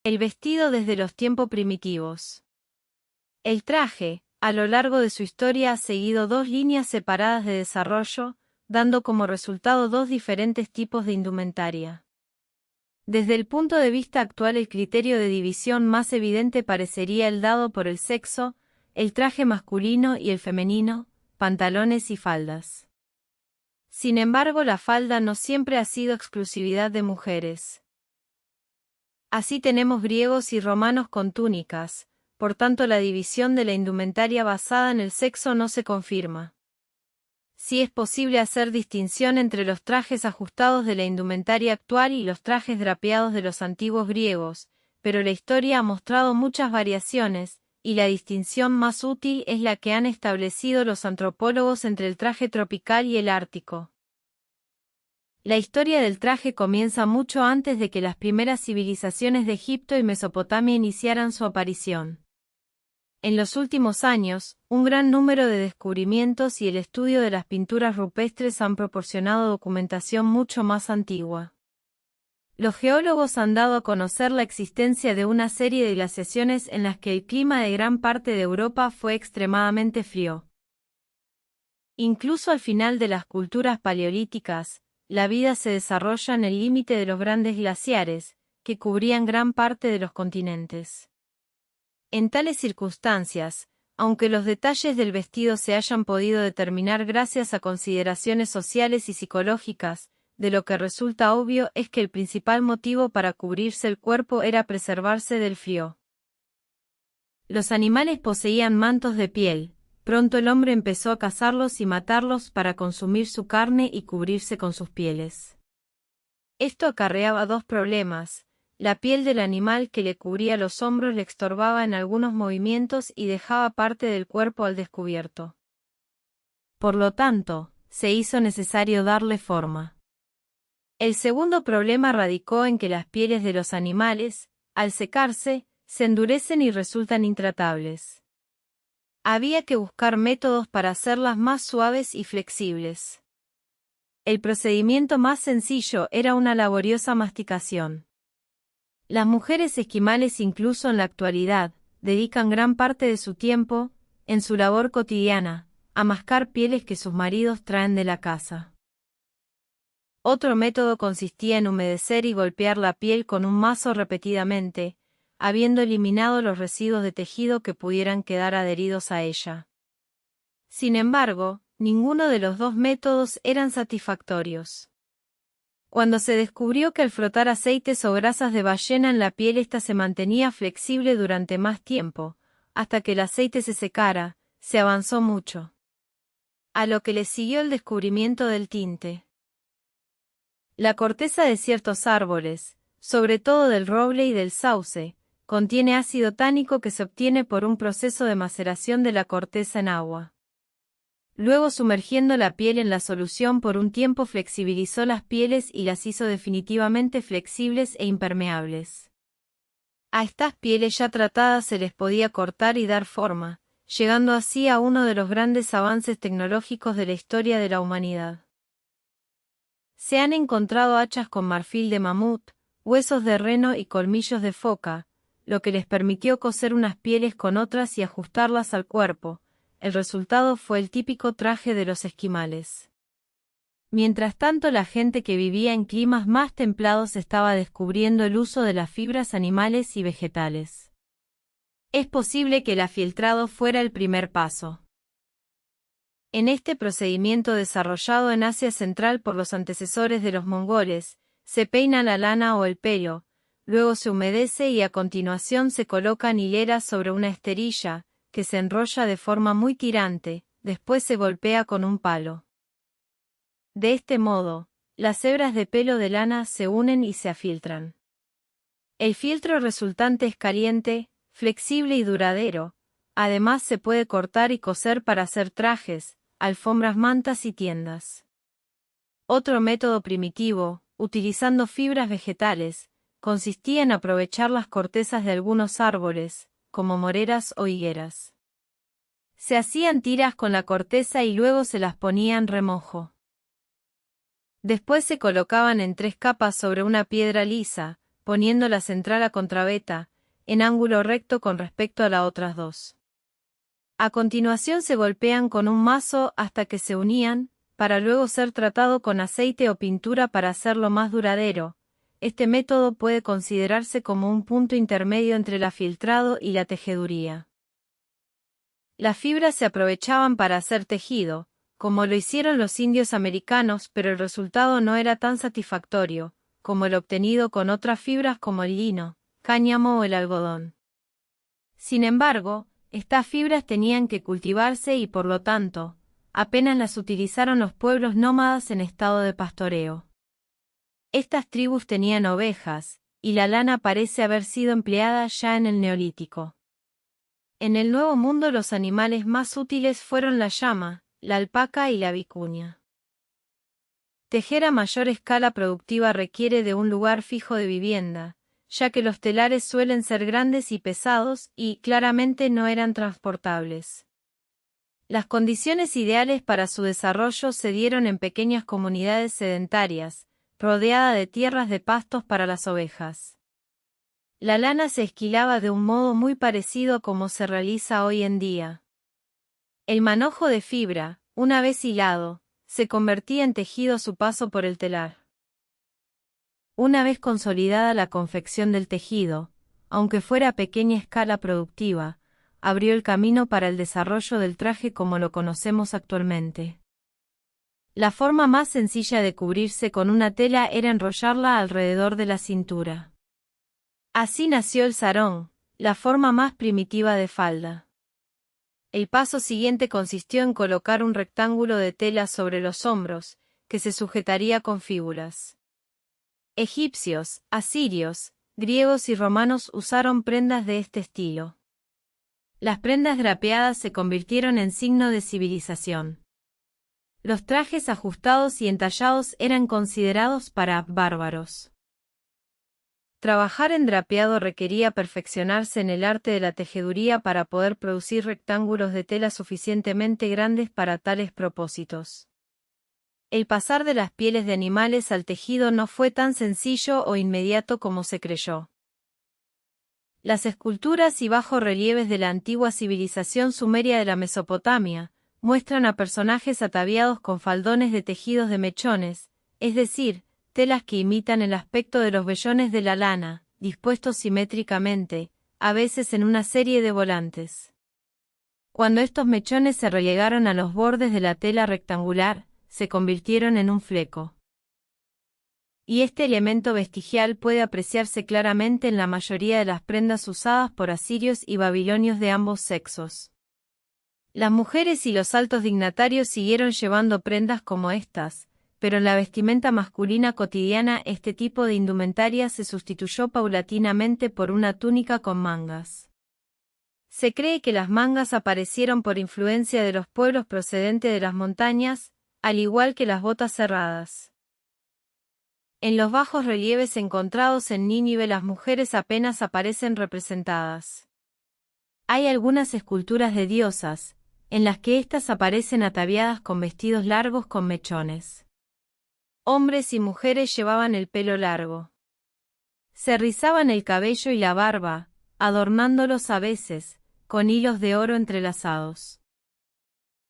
El vestido desde los tiempos primitivos. El traje, a lo largo de su historia, ha seguido dos líneas separadas de desarrollo, dando como resultado dos diferentes tipos de indumentaria. Desde el punto de vista actual, el criterio de división más evidente parecería el dado por el sexo, el traje masculino y el femenino, pantalones y faldas. Sin embargo, la falda no siempre ha sido exclusividad de mujeres. Así tenemos griegos y romanos con túnicas, por tanto la división de la indumentaria basada en el sexo no se confirma. Sí es posible hacer distinción entre los trajes ajustados de la indumentaria actual y los trajes drapeados de los antiguos griegos, pero la historia ha mostrado muchas variaciones, y la distinción más útil es la que han establecido los antropólogos entre el traje tropical y el ártico. La historia del traje comienza mucho antes de que las primeras civilizaciones de Egipto y Mesopotamia iniciaran su aparición. En los últimos años, un gran número de descubrimientos y el estudio de las pinturas rupestres han proporcionado documentación mucho más antigua. Los geólogos han dado a conocer la existencia de una serie de glaciaciones en las que el clima de gran parte de Europa fue extremadamente frío. Incluso al final de las culturas paleolíticas, la vida se desarrolla en el límite de los grandes glaciares, que cubrían gran parte de los continentes. En tales circunstancias, aunque los detalles del vestido se hayan podido determinar gracias a consideraciones sociales y psicológicas, de lo que resulta obvio es que el principal motivo para cubrirse el cuerpo era preservarse del frío. Los animales poseían mantos de piel. Pronto el hombre empezó a cazarlos y matarlos para consumir su carne y cubrirse con sus pieles. Esto acarreaba dos problemas. La piel del animal que le cubría los hombros le estorbaba en algunos movimientos y dejaba parte del cuerpo al descubierto. Por lo tanto, se hizo necesario darle forma. El segundo problema radicó en que las pieles de los animales, al secarse, se endurecen y resultan intratables. Había que buscar métodos para hacerlas más suaves y flexibles. El procedimiento más sencillo era una laboriosa masticación. Las mujeres esquimales, incluso en la actualidad, dedican gran parte de su tiempo, en su labor cotidiana, a mascar pieles que sus maridos traen de la casa. Otro método consistía en humedecer y golpear la piel con un mazo repetidamente, habiendo eliminado los residuos de tejido que pudieran quedar adheridos a ella. Sin embargo, ninguno de los dos métodos eran satisfactorios. Cuando se descubrió que al frotar aceites o grasas de ballena en la piel ésta se mantenía flexible durante más tiempo, hasta que el aceite se secara, se avanzó mucho. A lo que le siguió el descubrimiento del tinte. La corteza de ciertos árboles, sobre todo del roble y del sauce, contiene ácido tánico que se obtiene por un proceso de maceración de la corteza en agua. Luego, sumergiendo la piel en la solución por un tiempo, flexibilizó las pieles y las hizo definitivamente flexibles e impermeables. A estas pieles ya tratadas se les podía cortar y dar forma, llegando así a uno de los grandes avances tecnológicos de la historia de la humanidad. Se han encontrado hachas con marfil de mamut, huesos de reno y colmillos de foca, lo que les permitió coser unas pieles con otras y ajustarlas al cuerpo. El resultado fue el típico traje de los esquimales. Mientras tanto, la gente que vivía en climas más templados estaba descubriendo el uso de las fibras animales y vegetales. Es posible que el afieltrado fuera el primer paso. En este procedimiento desarrollado en Asia Central por los antecesores de los mongoles, se peina la lana o el pelo, luego se humedece y a continuación se colocan hileras sobre una esterilla, que se enrolla de forma muy tirante, después se golpea con un palo. De este modo, las hebras de pelo de lana se unen y se afieltran. El fieltro resultante es caliente, flexible y duradero. Además se puede cortar y coser para hacer trajes, alfombras, mantas y tiendas. Otro método primitivo, utilizando fibras vegetales, consistía en aprovechar las cortezas de algunos árboles, como moreras o higueras. Se hacían tiras con la corteza y luego se las ponía en remojo. Después se colocaban en 3 capas sobre una piedra lisa, poniendo la central a contraveta, en ángulo recto con respecto a las otras dos. A continuación se golpean con un mazo hasta que se unían, para luego ser tratado con aceite o pintura para hacerlo más duradero. Este método puede considerarse como un punto intermedio entre el afiltrado y la tejeduría. Las fibras se aprovechaban para hacer tejido, como lo hicieron los indios americanos, pero el resultado no era tan satisfactorio como el obtenido con otras fibras como el lino, cáñamo o el algodón. Sin embargo, estas fibras tenían que cultivarse y por lo tanto, apenas las utilizaron los pueblos nómadas en estado de pastoreo. Estas tribus tenían ovejas, y la lana parece haber sido empleada ya en el Neolítico. En el Nuevo Mundo los animales más útiles fueron la llama, la alpaca y la vicuña. Tejer a mayor escala productiva requiere de un lugar fijo de vivienda, ya que los telares suelen ser grandes y pesados y, claramente, no eran transportables. Las condiciones ideales para su desarrollo se dieron en pequeñas comunidades sedentarias, rodeada de tierras de pastos para las ovejas. La lana se esquilaba de un modo muy parecido a como se realiza hoy en día. El manojo de fibra, una vez hilado, se convertía en tejido a su paso por el telar. Una vez consolidada la confección del tejido, aunque fuera a pequeña escala productiva, abrió el camino para el desarrollo del traje como lo conocemos actualmente. La forma más sencilla de cubrirse con una tela era enrollarla alrededor de la cintura. Así nació el sarong, la forma más primitiva de falda. El paso siguiente consistió en colocar un rectángulo de tela sobre los hombros, que se sujetaría con fíbulas. Egipcios, asirios, griegos y romanos usaron prendas de este estilo. Las prendas drapeadas se convirtieron en signo de civilización. Los trajes ajustados y entallados eran considerados para bárbaros. Trabajar en drapeado requería perfeccionarse en el arte de la tejeduría para poder producir rectángulos de tela suficientemente grandes para tales propósitos. El pasar de las pieles de animales al tejido no fue tan sencillo o inmediato como se creyó. Las esculturas y bajorrelieves de la antigua civilización sumeria de la Mesopotamia muestran a personajes ataviados con faldones de tejidos de mechones, es decir, telas que imitan el aspecto de los vellones de la lana, dispuestos simétricamente, a veces en una serie de volantes. Cuando estos mechones se relegaron a los bordes de la tela rectangular, se convirtieron en un fleco. Y este elemento vestigial puede apreciarse claramente en la mayoría de las prendas usadas por asirios y babilonios de ambos sexos. Las mujeres y los altos dignatarios siguieron llevando prendas como estas, pero en la vestimenta masculina cotidiana este tipo de indumentaria se sustituyó paulatinamente por una túnica con mangas. Se cree que las mangas aparecieron por influencia de los pueblos procedentes de las montañas, al igual que las botas cerradas. En los bajos relieves encontrados en Nínive las mujeres apenas aparecen representadas. Hay algunas esculturas de diosas, en las que éstas aparecen ataviadas con vestidos largos con mechones. Hombres y mujeres llevaban el pelo largo. Se rizaban el cabello y la barba, adornándolos a veces, con hilos de oro entrelazados.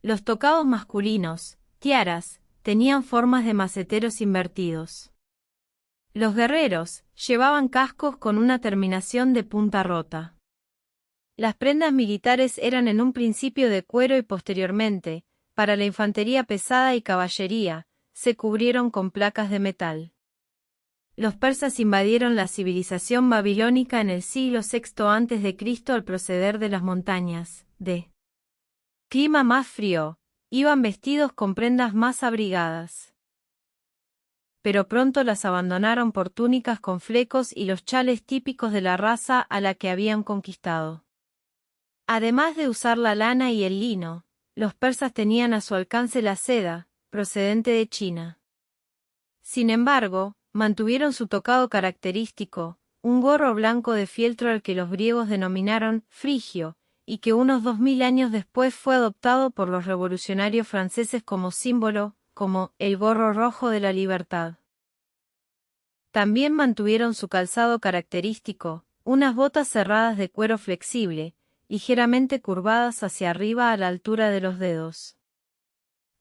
Los tocados masculinos, tiaras, tenían formas de maceteros invertidos. Los guerreros llevaban cascos con una terminación de punta rota. Las prendas militares eran en un principio de cuero y posteriormente, para la infantería pesada y caballería, se cubrieron con placas de metal. Los persas invadieron la civilización babilónica en el siglo VI a.C. al proceder de las montañas, de clima más frío, iban vestidos con prendas más abrigadas. Pero pronto las abandonaron por túnicas con flecos y los chales típicos de la raza a la que habían conquistado. Además de usar la lana y el lino, los persas tenían a su alcance la seda, procedente de China. Sin embargo, mantuvieron su tocado característico, un gorro blanco de fieltro al que los griegos denominaron frigio, y que unos 2000 años después fue adoptado por los revolucionarios franceses como símbolo, como el gorro rojo de la libertad. También mantuvieron su calzado característico, unas botas cerradas de cuero flexible, ligeramente curvadas hacia arriba a la altura de los dedos.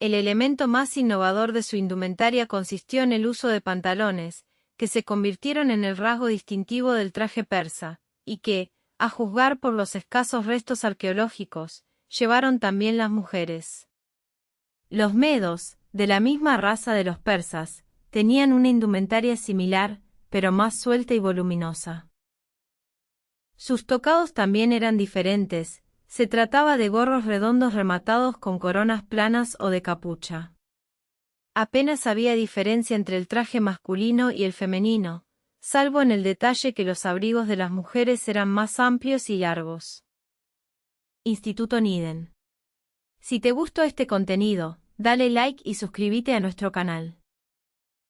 El elemento más innovador de su indumentaria consistió en el uso de pantalones, que se convirtieron en el rasgo distintivo del traje persa, y que, a juzgar por los escasos restos arqueológicos, llevaron también las mujeres. Los medos, de la misma raza de los persas, tenían una indumentaria similar, pero más suelta y voluminosa. Sus tocados también eran diferentes, se trataba de gorros redondos rematados con coronas planas o de capucha. Apenas había diferencia entre el traje masculino y el femenino, salvo en el detalle que los abrigos de las mujeres eran más amplios y largos. Instituto Niden. Si te gustó este contenido, dale like y suscríbete a nuestro canal.